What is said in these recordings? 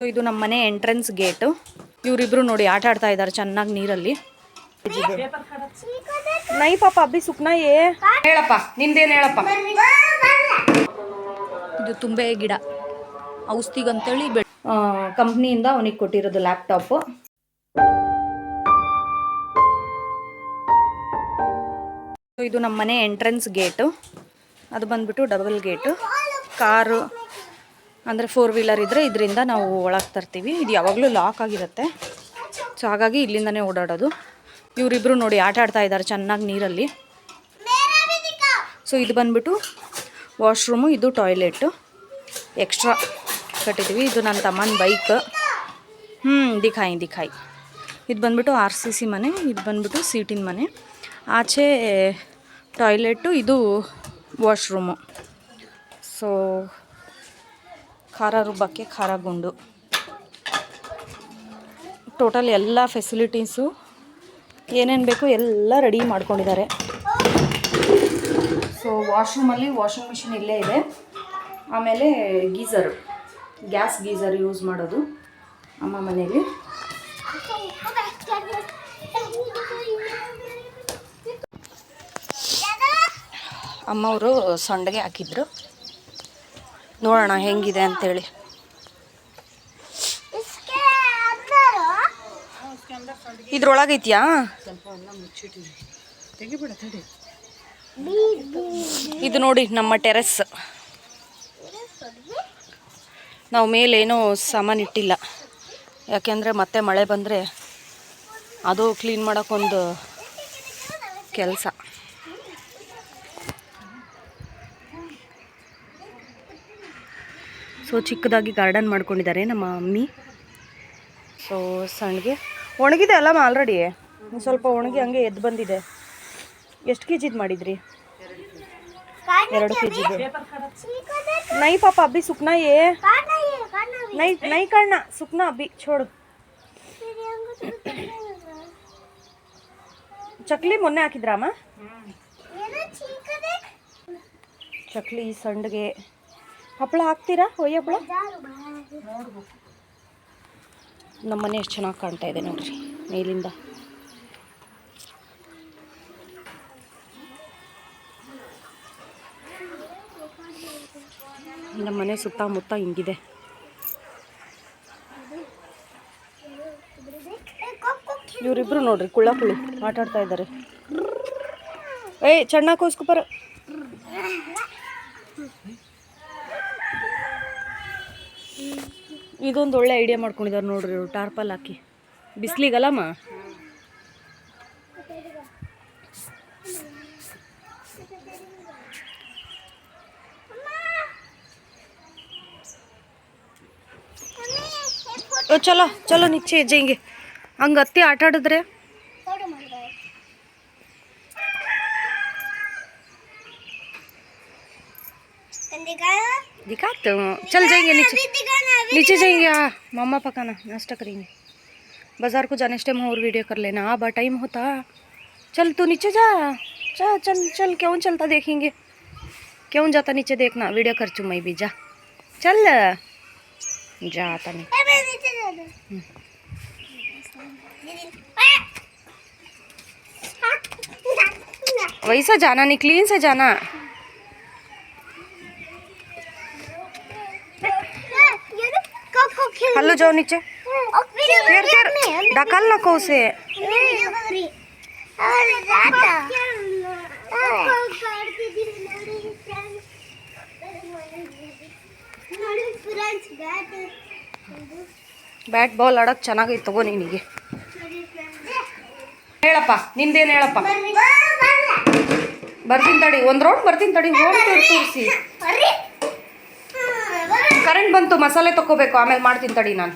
ಇದು ನಮ್ಮ ಮನೆ ಎಂಟ್ರೆನ್ಸ್ ಗೇಟ್. ಇವರಿಬ್ರು ನೋಡಿ ಆಟ ಆಡ್ತಾ ಇದ್ದಾರೆ ಚೆನ್ನಾಗಿ ನೀರಲ್ಲಿ. ನೈ ಪಾಪ ಅಬ್ಬಿ ಸುಕ್ನಾ ಹೇಳಪ್ಪ, ನಿಂದೇನು ಹೇಳಪ್ಪ. ಇದು ತುಂಬೆ ಗಿಡ ಔಷಧಿಗಂತೇಳಿ ಕಂಪ್ನಿಯಿಂದ ಅವನಿಗೆ ಕೊಟ್ಟಿರೋದು ಲ್ಯಾಪ್ಟಾಪ್. ಇದು ನಮ್ಮ ಮನೆ ಎಂಟ್ರೆನ್ಸ್ ಗೇಟು. ಅದು ಬಂದ್ಬಿಟ್ಟು ಡಬಲ್ ಗೇಟು. ಕಾರು ಅಂದರೆ 4 ವೀಲರ್ ಇದ್ದರೆ ಇದರಿಂದ ನಾವು ಒಳಗೆ ತರ್ತೀವಿ. ಇದು ಯಾವಾಗಲೂ ಲಾಕ್ ಆಗಿರುತ್ತೆ, ಸೊ ಹಾಗಾಗಿ ಇಲ್ಲಿಂದನೇ ಓಡಾಡೋದು. ಇವರಿಬ್ರು ನೋಡಿ ಆಟ ಆಡ್ತಾ ಇದ್ದಾರೆ ಚೆನ್ನಾಗಿ ನೀರಲ್ಲಿ. ಸೊ ಇದು ಬಂದ್ಬಿಟ್ಟು ವಾಶ್ರೂಮು, ಇದು ಟಾಯ್ಲೆಟು ಎಕ್ಸ್ಟ್ರಾ ಕಟ್ಟಿದ್ದೀವಿ. ಇದು ನನ್ನ ತಮ್ಮನ ಬೈಕ್. ದಿಖಾಯಿ. ಇದು ಬಂದ್ಬಿಟ್ಟು RCC ಮನೆ, ಇದು ಬಂದ್ಬಿಟ್ಟು ಸೀಟಿನ ಮನೆ. ಆಚೆ ಟಾಯ್ಲೆಟು, ಇದು ವಾಶ್ರೂಮು. ಸೊ ಖಾರ ರುಬ್ಬಕ್ಕೆ ಖಾರ ಗುಂಡು. ಟೋಟಲ್ ಎಲ್ಲ ಫೆಸಿಲಿಟೀಸು ಏನೇನು ಬೇಕು ಎಲ್ಲ ರೆಡಿ ಮಾಡ್ಕೊಂಡಿದ್ದಾರೆ. ಸೊ ವಾಶ್ರೂಮಲ್ಲಿ ವಾಷಿಂಗ್ ಮಿಷಿನ್ ಇಲ್ಲೇ ಇದೆ. ಆಮೇಲೆ ಗೀಝರು, ಗ್ಯಾಸ್ ಗೀಝರ್ ಯೂಸ್ ಮಾಡೋದು ಅಮ್ಮ ಮನೇಲಿ. ಅಮ್ಮವರು ಸೊಂಡೆಗೆ ಹಾಕಿದ್ರು, ನೋಡೋಣ ಹೆಂಗಿದೆ ಅಂತೇಳಿ. ಇದ್ರೊಳಗೈತಿಯಾ? ಇದು ನೋಡಿ ನಮ್ಮ ಟೆರೆಸ್. ನಾವು ಮೇಲೇನೋ ಸಾಮಾನು ಇಟ್ಟಿಲ್ಲ, ಯಾಕೆಂದರೆ ಮತ್ತೆ ಮಳೆ ಬಂದರೆ ಅದು ಕ್ಲೀನ್ ಮಾಡೋಕ್ಕೊಂದು ಕೆಲಸ. ಸೊ ಚಿಕ್ಕದಾಗಿ ಗಾರ್ಡನ್ ಮಾಡ್ಕೊಂಡಿದ್ದಾರೆ ನಮ್ಮ ಮಮ್ಮಿ. ಸೊ ಸಣ್ಣಗೆ ಒಣಗಿದೆ ಅಲ್ಲಮ್ಮ ಆಲ್ರೆಡಿ, ಸ್ವಲ್ಪ ಒಣಗಿ ಹಂಗೆ ಎದ್ದು ಬಂದಿದೆ. ಎಷ್ಟು ಕೆ ಜಿದು ಮಾಡಿದ್ರಿ? 2 kg. ನೈ ಪಾಪ ಅಬ್ಬಿ ಸುಕ್ನಾ ನೈ ಕಾರಣ ಸುಕ್ನಾ ಅಬ್ಬಿ छोड़. ಚಕ್ಲಿ ಮೊನ್ನೆ ಹಾಕಿದ್ರಮ್ಮ? ಚಕ್ಲಿ, ಸಂಡಿಗೆ, ಹಪ್ಪಳ ಹಾಕ್ತೀರಾ? ಹೊಯ್ಯ ಹಪ್ಪಳ. ನಮ್ಮನೆ ಎಷ್ಟು ಚೆನ್ನಾಗಿ ಕಾಣ್ತಾ ಇದೆ ನೋಡ್ರಿ ಮೇಲಿಂದ. ನಮ್ಮನೆ ಸುತ್ತಮುತ್ತ ಹಿಂಗಿದೆ. ಇವರಿಬ್ರು ನೋಡ್ರಿ ಕುಳ್ಳ ಆಟ ಆಡ್ತಾ ಇದ್ದಾರೆ. ಚೆನ್ನಾಗೋಸ್ಕರ ಇದೊಂದು ಒಳ್ಳೆ ಐಡಿಯಾ ಮಾಡ್ಕೊಂಡಿದ್ದಾರೆ ನೋಡ್ರಿ ಇವರು, ಟಾರ್ಪಲ್ ಹಾಕಿ ಬಿಸಿಲಿಗಲ್ಲಮ್ಮ. ಚಲೋ ಚಲೋ ನಿಚ್ಚೆ ಹೆಜ್ಜೆ ಹಿಂಗೆ ಹಂಗೆ ಹತ್ತಿ ಆಟ ಆಡಿದ್ರೆ. दिखाते हो, चल जाएंगे नीचे जाएंगे. मम्मा पकाना नाश्ता करेंगे. बाज़ार को जाने टाइम और वीडियो कर लेना. अब टाइम होता. चल तू नीचे जा. चल चल क्यों चलता देखेंगे, क्यों जाता नीचे देखना. वीडियो कर चू मैं भी. जा चल जाता नहीं. वैसा जाना नहीं, क्लीन से जाना. हेलो जाओ नीचे. फिर ढकल ना को से. ಬ್ಯಾಟ್ ಬಾಲ್ ಆಡೋಕೆ ಚೆನ್ನಾಗೈತೆ ತಗೋ ನಿನಗೆ. ಹೇಳಪ್ಪ, ನಿಂದೇನು ಹೇಳಪ್ಪ. ಬರ್ತೀನಿ ತಡಿ, ಒಂದು ರೌಂಡ್ ಬರ್ತೀನಿ ತಡಿ. ಹೋಗಿ ತೋರಿಸಿ. ಕರೆಂಟ್ ಬಂತು, ಮಸಾಲೆ ತಗೋಬೇಕು, ಆಮೇಲೆ ಮಾಡ್ತೀನಿ ತಡಿ ನಾನು.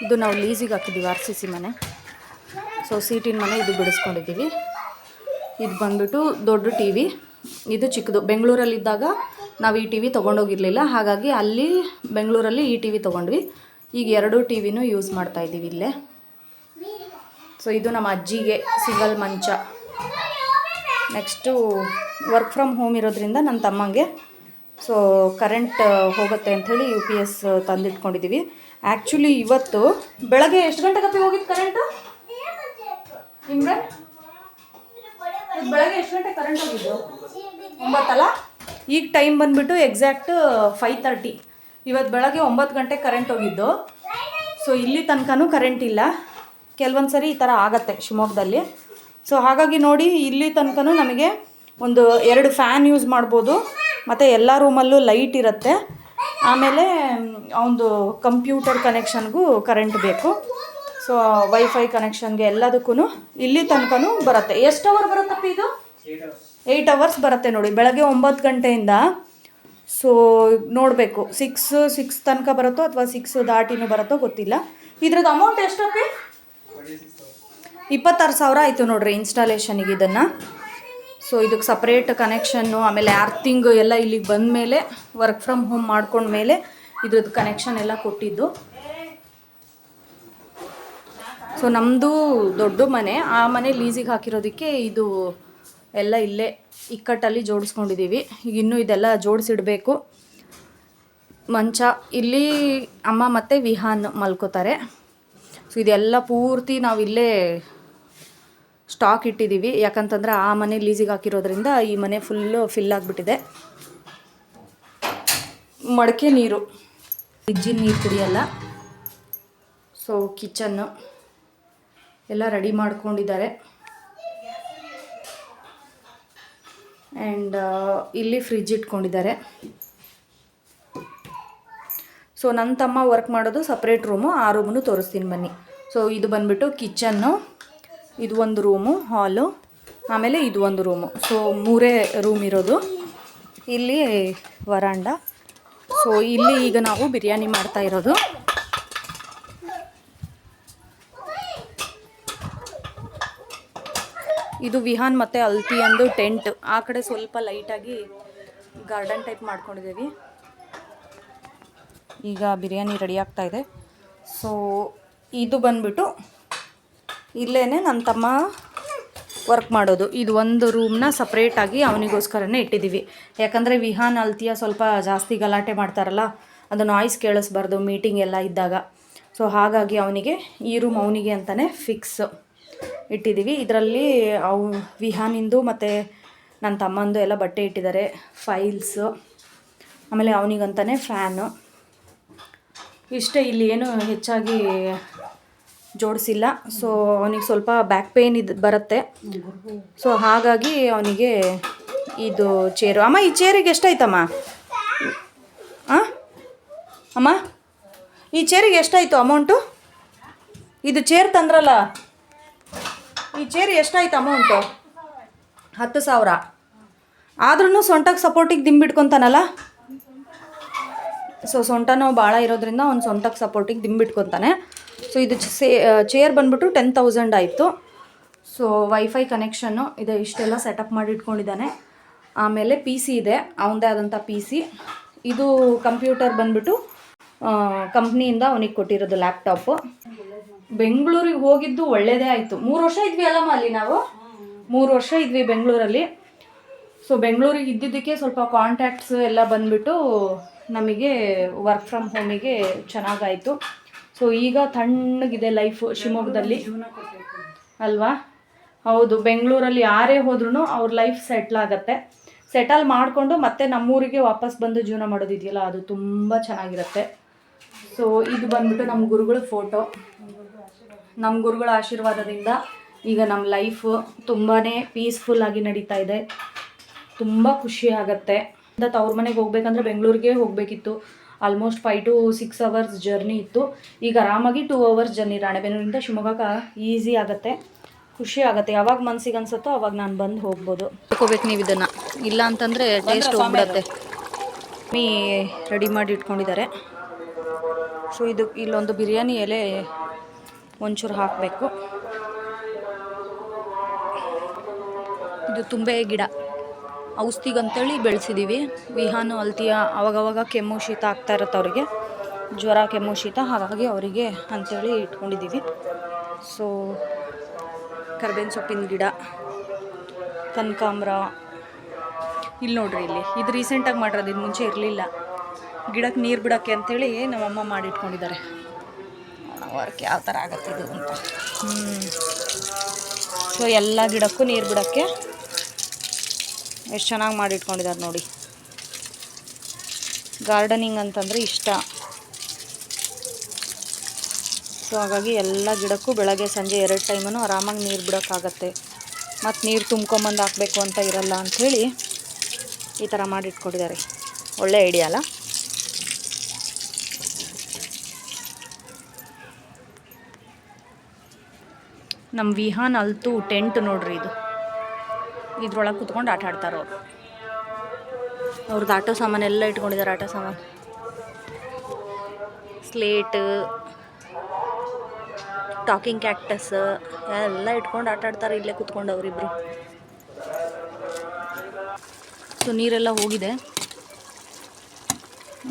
ಇದು ನಾವು ಲೀಸಿಗೆ ಹಾಕಿದ್ದೀವಿ RCC ಮನೆ. ಸೊ ಸೀಟಿನ ಮನೆ ಇದು ಬಿಡಿಸ್ಕೊಂಡಿದ್ದೀವಿ. ಇದು ಬಂದ್ಬಿಟ್ಟು ದೊಡ್ಡ TV, ಇದು ಚಿಕ್ಕದು. ಬೆಂಗಳೂರಲ್ಲಿದ್ದಾಗ ನಾವು ಈ TV ತೊಗೊಂಡೋಗಿರಲಿಲ್ಲ, ಹಾಗಾಗಿ ಅಲ್ಲಿ ಬೆಂಗಳೂರಲ್ಲಿ ಈ TV ತೊಗೊಂಡ್ವಿ. ಈಗ 2 TVನೂ ಯೂಸ್ ಮಾಡ್ತಾಯಿದ್ದೀವಿ ಇಲ್ಲೇ. ಸೊ ಇದು ನಮ್ಮ ಅಜ್ಜಿಗೆ ಸಿಂಗಲ್ ಮಂಚ. ನೆಕ್ಸ್ಟು ವರ್ಕ್ ಫ್ರಮ್ ಹೋಮ್ ಇರೋದ್ರಿಂದ ನನ್ನ ತಮ್ಮಂಗೆ ಸೊ ಕರೆಂಟ್ ಹೋಗುತ್ತೆ ಅಂಥೇಳಿ UPS ತಂದಿಟ್ಕೊಂಡಿದ್ದೀವಿ. ಆ್ಯಕ್ಚುಲಿ ಇವತ್ತು ಬೆಳಗ್ಗೆ ಎಷ್ಟು ಗಂಟೆಗಪ್ಪಿ ಹೋಗಿದ್ದು ಕರೆಂಟು? ಇಮ್ರಾನ್, ಬೆಳಗ್ಗೆ ಎಷ್ಟು ಗಂಟೆ ಕರೆಂಟ್ ಹೋಗಿದ್ದು? 9 ಅಲ್ಲ? ಈಗ ಟೈಮ್ ಬಂದುಬಿಟ್ಟು ಎಕ್ಸಾಕ್ಟ್ 5:30. ಇವತ್ತು ಬೆಳಗ್ಗೆ 9 ಗಂಟೆ ಕರೆಂಟ್ ಹೋಗಿದ್ದು. ಸೊ ಇಲ್ಲಿ ತನಕನೂ ಕರೆಂಟ್ ಇಲ್ಲ. ಕೆಲವೊಂದು ಸರಿ ಈ ಥರ ಆಗತ್ತೆ ಶಿವಮೊಗ್ಗದಲ್ಲಿ. ಸೊ ಹಾಗಾಗಿ ನೋಡಿ, ಇಲ್ಲಿ ತನಕನೂ ನಮಗೆ ಒಂದು 2 ಫ್ಯಾನ್ ಯೂಸ್ ಮಾಡ್ಬೋದು, ಮತ್ತು ಎಲ್ಲ ರೂಮಲ್ಲೂ ಲೈಟ್ ಇರುತ್ತೆ. ಆಮೇಲೆ ಒಂದು ಕಂಪ್ಯೂಟರ್ ಕನೆಕ್ಷನ್ಗೂ ಕರೆಂಟ್ ಬೇಕು. ಸೊ ವೈಫೈ ಕನೆಕ್ಷನ್ಗೆ ಎಲ್ಲದಕ್ಕೂ ಇಲ್ಲಿ ತನಕನೂ ಬರುತ್ತೆ. ಎಷ್ಟು ಅವರ್ ಬರುತ್ತಪ್ಪ ಇದು? 8 ಅವರ್ಸ್ ಬರುತ್ತೆ ನೋಡಿ, ಬೆಳಗ್ಗೆ 9 ಗಂಟೆಯಿಂದ. ಸೊ ನೋಡಬೇಕು 6 ತನಕ ಬರುತ್ತೋ ಅಥವಾ 6 ದಾಟಿನೂ ಬರುತ್ತೋ ಗೊತ್ತಿಲ್ಲ. ಇದ್ರದ್ದು ಅಮೌಂಟ್ ಎಷ್ಟಪ್ಪಿ? 26,000 ಆಯಿತು ನೋಡಿರಿ ಇನ್ಸ್ಟಾಲೇಷನಿಗೆ ಇದನ್ನು. ಸೊ ಇದಕ್ಕೆ ಸಪ್ರೇಟ್ ಕನೆಕ್ಷನ್ನು, ಆಮೇಲೆ ಅರ್ಥಿಂಗ್ ಎಲ್ಲ ಇಲ್ಲಿಗೆ ಬಂದ ಮೇಲೆ, ವರ್ಕ್ ಫ್ರಮ್ ಹೋಮ್ ಮಾಡ್ಕೊಂಡ್ಮೇಲೆ ಇದ್ರದ್ದು ಕನೆಕ್ಷನ್ ಎಲ್ಲ ಕೊಟ್ಟಿದ್ದು. ಸೊ ನಮ್ಮದು ದೊಡ್ಡ ಮನೆ, ಆ ಮನೆ ಲೀಸಿಗೆ ಹಾಕಿರೋದಕ್ಕೆ ಇದು ಎಲ್ಲ ಇಲ್ಲೇ ಇಕ್ಕಟ್ಟಲ್ಲಿ ಜೋಡಿಸ್ಕೊಂಡಿದ್ದೀವಿ. ಈಗ ಇನ್ನೂ ಇದೆಲ್ಲ ಜೋಡಿಸಿಡಬೇಕು. ಮಂಚ ಇಲ್ಲಿ ಅಮ್ಮ ಮತ್ತು ವಿಹಾನ್ ಮಲ್ಕೋತಾರೆ. ಸೊ ಇದೆಲ್ಲ ಪೂರ್ತಿ ನಾವು ಇಲ್ಲೇ ಸ್ಟಾಕ್ ಇಟ್ಟಿದ್ದೀವಿ. ಯಾಕಂತಂದರೆ ಆ ಮನೆ ಲೀಸಿಗೆ ಹಾಕಿರೋದ್ರಿಂದ ಈ ಮನೆ ಫುಲ್ಲು ಫಿಲ್ ಆಗಿಬಿಟ್ಟಿದೆ. ಮಡಕೆ ನೀರು, ಫ್ರಿಜ್ಜಿನ ನೀರು ಕುಡಿಯಲ್ಲ. ಸೊ ಕಿಚನ್ನು ಎಲ್ಲ ರೆಡಿ ಮಾಡ್ಕೊಂಡಿದ್ದಾರೆ. ಆ್ಯಂಡ್ ಇಲ್ಲಿ ಫ್ರಿಜ್ ಇಟ್ಕೊಂಡಿದ್ದಾರೆ. ಸೊ ನನ್ನ ತಮ್ಮ ವರ್ಕ್ ಮಾಡೋದು ಸಪ್ರೇಟ್ ರೂಮು, ಆ ರೂಮನ್ನು ತೋರಿಸ್ತೀನಿ ಬನ್ನಿ. ಸೊ ಇದು ಬಂದುಬಿಟ್ಟು ಕಿಚನ್ನು, ಇದು ಒಂದು ರೂಮು, ಹಾಲು, ಆಮೇಲೆ ಇದು ಒಂದು ರೂಮು. ಸೊ 3 ರೂಮ್ ಇರೋದು. ಇಲ್ಲಿ ವರಾಂಡ. ಸೊ ಇಲ್ಲಿ ಈಗ ನಾವು ಬಿರಿಯಾನಿ ಮಾಡ್ತಾ ಇರೋದು. ಇದು ವಿಹಾನ್ ಮತ್ತು ಅಲ್ತಿ ಅಂದು ಟೆಂಟ್. ಆ ಕಡೆ ಸ್ವಲ್ಪ ಲೈಟಾಗಿ ಗಾರ್ಡನ್ ಟೈಪ್ ಮಾಡ್ಕೊಂಡಿದ್ದೀವಿ. ಈಗ ಬಿರಿಯಾನಿ ರೆಡಿ ಆಗ್ತಾ ಇದೆ. ಸೊ ಇದು ಬಂದುಬಿಟ್ಟು ಇಲ್ಲೇ ನನ್ನ ತಮ್ಮ ವರ್ಕ್ ಮಾಡೋದು. ಇದು ಒಂದು ರೂಮ್ನ ಸಪ್ರೇಟಾಗಿ ಅವನಿಗೋಸ್ಕರನೇ ಇಟ್ಟಿದ್ದೀವಿ. ಯಾಕಂದರೆ ವಿಹಾನ್ ಅಲ್ತಿಯ ಸ್ವಲ್ಪ ಜಾಸ್ತಿ ಗಲಾಟೆ ಮಾಡ್ತಾರಲ್ಲ, ಅದು ನಾಯ್ಸ್ ಕೇಳಿಸ್ಬಾರ್ದು ಮೀಟಿಂಗ್ ಎಲ್ಲ ಇದ್ದಾಗ. ಸೊ ಹಾಗಾಗಿ ಅವನಿಗೆ ಈ ರೂಮ್ ಅವನಿಗೆ ಅಂತಲೇ ಫಿಕ್ಸ್ ಇಟ್ಟಿದ್ದೀವಿ. ಇದರಲ್ಲಿ ವಿಹಾನಿಂದು ಮತ್ತು ನನ್ನ ತಮ್ಮಂದು ಎಲ್ಲ ಬಟ್ಟೆ ಇಟ್ಟಿದ್ದಾರೆ, ಫೈಲ್ಸು, ಆಮೇಲೆ ಅವನಿಗಂತಲೇ ಫ್ಯಾನು. ಇಷ್ಟೇ, ಇಲ್ಲಿ ಏನು ಹೆಚ್ಚಾಗಿ ಜೋಡಿಸಿಲ್ಲ. ಸೊ ಅವನಿಗೆ ಸ್ವಲ್ಪ ಬ್ಯಾಕ್ ಪೇಯ್ನ್ ಬರುತ್ತೆ. ಸೊ ಹಾಗಾಗಿ ಅವನಿಗೆ ಇದು ಚೇರು. ಅಮ್ಮ ಈ ಚೇರಿಗೆ ಎಷ್ಟಾಯ್ತಮ್ಮ? ಅಮ್ಮ ಈ ಚೇರಿಗೆ ಎಷ್ಟಾಯಿತು ಅಮೌಂಟು? ಇದು ಚೇರ್ ತಂದ್ರಲ್ಲ, ಈ ಚೇರ್ ಎಷ್ಟಾಯ್ತು ಅಮೌಂಟು? 10,000. ಆದ್ರೂ ಸೊಂಟಕ್ಕೆ ಸಪೋರ್ಟಿಗೆ ದಿಂಬಿಟ್ಕೊತಾನಲ್ಲ. ಸೊ ಸೊಂಟ ನೋವು ಭಾಳ ಇರೋದ್ರಿಂದ ಅವ್ನು ಸೊಂಟಕ್ಕೆ ಸಪೋರ್ಟಿಗೆ ದಿಂಬಿಟ್ಕೊತಾನೆ. ಸೊ ಇದು ಚೇರ್ ಬಂದ್ಬಿಟ್ಟು 10,000 ಆಯಿತು. ಸೊ ವೈಫೈ ಕನೆಕ್ಷನ್ನು ಇದೆ, ಇಷ್ಟೆಲ್ಲ ಸೆಟಪ್ ಮಾಡಿ ಇಟ್ಕೊಂಡಿದ್ದಾನೆ. ಆಮೇಲೆ PC ಇದೆ, ಅವನದೇ ಆದಂಥ PC. ಇದು ಕಂಪ್ಯೂಟರ್ ಬಂದ್ಬಿಟ್ಟು ಕಂಪ್ನಿಯಿಂದ ಅವನಿಗೆ ಕೊಟ್ಟಿರೋದು ಲ್ಯಾಪ್ಟಾಪು. ಬೆಂಗಳೂರಿಗೆ ಹೋಗಿದ್ದು ಒಳ್ಳೆಯದೇ ಆಯಿತು. 3 ವರ್ಷ ಇದ್ವಿ ಅಲ್ಲಮ್ಮ ಅಲ್ಲಿ ನಾವು, 3 ವರ್ಷ ಇದ್ವಿ ಬೆಂಗಳೂರಲ್ಲಿ. ಸೊ ಬೆಂಗಳೂರಿಗೆ ಇದ್ದಿದ್ದಕ್ಕೆ ಸ್ವಲ್ಪ ಕಾಂಟ್ಯಾಕ್ಟ್ಸ್ ಎಲ್ಲ ಬಂದುಬಿಟ್ಟು ನಮಗೆ ವರ್ಕ್ ಫ್ರಮ್ ಹೋಮಿಗೆ ಚೆನ್ನಾಗಾಯಿತು. ಸೊ ಈಗ ತಣ್ಣಗಿದೆ ಲೈಫು ಶಿವಮೊಗ್ಗದಲ್ಲಿ ಅಲ್ವಾ? ಹೌದು, ಬೆಂಗಳೂರಲ್ಲಿ ಯಾರೇ ಹೋದ್ರೂ ಅವ್ರ ಲೈಫ್ ಸೆಟ್ಲ್ ಮಾಡಿಕೊಂಡು ಮತ್ತೆ ನಮ್ಮೂರಿಗೆ ವಾಪಸ್ ಬಂದು ಜೀವನ ಮಾಡೋದಿದೆಯಲ್ಲ, ಅದು ತುಂಬ ಚೆನ್ನಾಗಿರುತ್ತೆ. ಸೊ ಇದು ಬಂದ್ಬಿಟ್ಟು ನಮ್ಮ ಗುರುಗಳ ಫೋಟೋ. ನಮ್ಮ ಗುರುಗಳ ಆಶೀರ್ವಾದದಿಂದ ಈಗ ನಮ್ಮ ಲೈಫು ತುಂಬಾ ಪೀಸ್ಫುಲ್ಲಾಗಿ ನಡೀತಾ ಇದೆ. ತುಂಬ ಖುಷಿ ಆಗುತ್ತೆ. ಅವ್ರ ಮನೆಗೆ ಹೋಗ್ಬೇಕಂದ್ರೆ ಬೆಂಗಳೂರಿಗೆ ಹೋಗಬೇಕಿತ್ತು. ಆಲ್ಮೋಸ್ಟ್ 5 to 6 ಅವರ್ಸ್ ಜರ್ನಿ ಇತ್ತು. ಈಗ ಆರಾಮಾಗಿ 2 ಅವರ್ಸ್ ಜರ್ನಿ ರಾಣೆಬೆನ್ನೂರಿಂದ ಶಿವಮೊಗ್ಗಕ್ಕೆ ಈಸಿ ಆಗುತ್ತೆ. ಖುಷಿ ಆಗುತ್ತೆ. ಯಾವಾಗ ಮನಸ್ಸಿಗೆ ಅನ್ಸುತ್ತೋ ಅವಾಗ ನಾನು ಬಂದು ಹೋಗ್ಬೋದು. ಹೋಗ್ಬೇಕು ನೀವು ಇದನ್ನು, ಇಲ್ಲ ಅಂತಂದರೆ ಟೇಸ್ಟ್ ಹೋಗ್ಬಿಡುತ್ತೆ. ಮೀ ರೆಡಿ ಮಾಡಿ ಇಟ್ಕೊಂಡಿದ್ದಾರೆ. ಸೊ ಇದು ಇಲ್ಲೊಂದು ಬಿರಿಯಾನಿ ಎಲೆ ಒಂಚೂರು ಹಾಕಬೇಕು. ಇದು ತುಂಬೆ ಗಿಡ ಔಷಧಿಗಂತೇಳಿ ಬೆಳೆಸಿದ್ದೀವಿ. ವಿಹಾನು ಅಲ್ತಿಯ ಅವಾಗವಾಗ ಕೆಮ್ಮು ಶೀತ ಆಗ್ತಾ ಇರುತ್ತೆ, ಅವರಿಗೆ ಜ್ವರ ಕೆಮ್ಮು ಶೀತ, ಹಾಗಾಗಿ ಅವರಿಗೆ ಅಂಥೇಳಿ ಇಟ್ಕೊಂಡಿದ್ದೀವಿ. ಸೊ ಕರ್ಬೇವಿನ ಸೊಪ್ಪಿನ ಗಿಡ, ಕನಕಾಂಬರ, ಇಲ್ಲಿ ನೋಡ್ರಿ, ಇಲ್ಲಿ ಇದು ರೀಸೆಂಟಾಗಿ ಮಾಡಿರೋದು, ಇದು ಮುಂಚೆ ಇರಲಿಲ್ಲ. ಗಿಡಕ್ಕೆ ನೀರು ಬಿಡೋಕ್ಕೆ ಅಂಥೇಳಿ ನಮ್ಮಮ್ಮ ಮಾಡಿಟ್ಕೊಂಡಿದ್ದಾರೆ. ವರ್ಕ್ ಯಾವ ಥರ ಆಗತ್ತೆ ಇದು ಅಂತ. ಸೊ ಎಲ್ಲ ಗಿಡಕ್ಕೂ ನೀರು ಬಿಡೋಕ್ಕೆ ಎಷ್ಟು ಚೆನ್ನಾಗಿ ಮಾಡಿಟ್ಕೊಂಡಿದ್ದಾರೆ ನೋಡಿ. ಗಾರ್ಡನಿಂಗ್ ಅಂತಂದರೆ ಇಷ್ಟ. ಸೊ ಹಾಗಾಗಿ ಎಲ್ಲ ಗಿಡಕ್ಕೂ ಬೆಳಗ್ಗೆ ಸಂಜೆ 2 ಟೈಮೂ ಆರಾಮಾಗಿ ನೀರು ಬಿಡೋಕ್ಕಾಗತ್ತೆ. ಮತ್ತು ನೀರು ತುಂಬ್ಕೊಂಬಂದು ಹಾಕಬೇಕು ಅಂತ ಇರಲ್ಲ ಅಂಥೇಳಿ ಈ ಥರ ಮಾಡಿಟ್ಕೊಂಡಿದ್ದಾರೆ. ಒಳ್ಳೆ ಐಡಿಯಾ ಅಲ್ಲ? ನಮ್ಮ ವಿಹಾನ್ ಅಲ್ತು ಟೆಂಟ್ ನೋಡ್ರಿ ಇದು. ಇದ್ರೊಳಗೆ ಕುತ್ಕೊಂಡು ಆಟ ಆಡ್ತಾರೆ ಅವರು. ಅವ್ರದ್ದು ಆಟೋ ಸಾಮಾನೆಲ್ಲ ಇಟ್ಕೊಂಡಿದ್ದಾರೆ. ಆಟ ಸಾಮಾನು, ಸ್ಲೇಟ್, ಟಾಕಿಂಗ್ ಕ್ಯಾಕ್ಟಸ್ ಎಲ್ಲ ಇಟ್ಕೊಂಡು ಆಟ ಆಡ್ತಾರೆ ಇಲ್ಲೇ ಕುತ್ಕೊಂಡು ಅವರಿಬ್ಬರು. ಸೊ ನೀರೆಲ್ಲ ಹೋಗಿದೆ.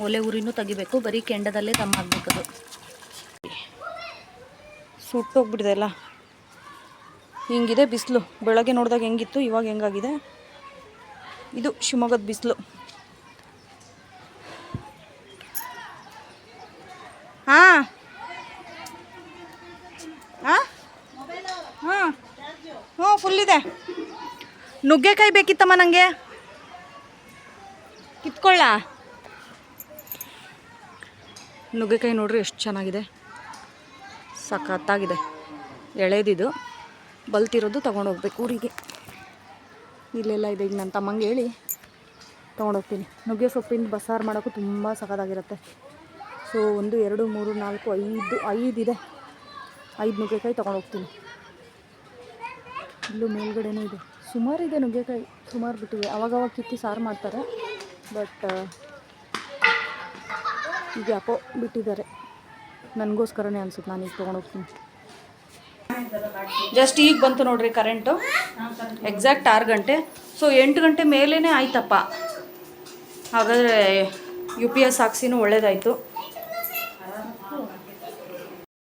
ಒಲೆ ಉರಿನೂ ತೆಗಿಬೇಕು. ಬರೀ ಕೆಂಡದಲ್ಲೇ ತಮ್ಮಾಗಬೇಕದು. ಸುಟ್ಟೋಗ್ಬಿಟ್ಟಿದೆ ಎಲ್ಲ. ಹಿಂಗಿದೆ ಬಿಸಿಲು. ಬೆಳಗ್ಗೆ ನೋಡಿದಾಗ ಹೆಂಗಿತ್ತು, ಇವಾಗ ಹೆಂಗಾಗಿದೆ. ಇದು ಶಿವಮೊಗ್ಗದ ಬಿಸಿಲು. ಹಾಂ ಹಾಂ ಹಾಂ ಹ್ಞೂ ಫುಲ್ ಇದೆ. ನುಗ್ಗೆಕಾಯಿ ಬೇಕಿತ್ತಮ್ಮ ನನಗೆ, ಕಿತ್ಕೊಳ್ಳ. ನುಗ್ಗೆಕಾಯಿ ನೋಡ್ರಿ ಎಷ್ಟು ಚೆನ್ನಾಗಿದೆ, ಸಖತ್ತಾಗಿದೆ. ಎಳೆದಿದು ಬಲ್ತಿರೋದು ತೊಗೊಂಡೋಗ್ಬೇಕು ಊರಿಗೆ. ಇಲ್ಲೆಲ್ಲ ಇದೆ. ಈಗ ನನ್ನ ತಮ್ಮಂಗೆ ಹೇಳಿ ತೊಗೊಂಡೋಗ್ತೀನಿ. ನುಗ್ಗೆ ಸೊಪ್ಪಿನ ಬಸಾರು ಮಾಡೋಕ್ಕೂ ತುಂಬ ಸಖತ್ತಾಗಿರುತ್ತೆ. ಸೊ 1 2 3 4 5 ಇದೆ. 5 ನುಗ್ಗೆಕಾಯಿ ತೊಗೊಂಡೋಗ್ತೀನಿ. ಇಲ್ಲೂ ಮೇಲ್ಗಡೆನೂ ಇದೆ. ಸುಮಾರು ಇದೆ ನುಗ್ಗೆಕಾಯಿ, ಸುಮಾರು ಬಿಟ್ಟಿವೆ. ಅವಾಗವಾಗ ಕಿತ್ತಿ ಸಾರು ಮಾಡ್ತಾರೆ. ಬಟ್ ಈಗ ಯಾಕೋ ಬಿಟ್ಟಿದ್ದಾರೆ. ನನಗೋಸ್ಕರನೇ ಅನ್ಸುತ್ತೆ. ನಾನು ಈಗ ತೊಗೊಂಡೋಗ್ತೀನಿ. ಜಸ್ಟ್ ಈಗ ಬಂತು ನೋಡ್ರಿ ಕರೆಂಟು. ಎಕ್ಸಾಕ್ಟ್ 6 ಗಂಟೆ. ಸೊ 8 ಗಂಟೆ ಮೇಲೇ ಆಯ್ತಪ್ಪ. ಹಾಗಾದರೆ UPS ಹಾಕ್ಸಿನೂ ಒಳ್ಳೇದಾಯಿತು.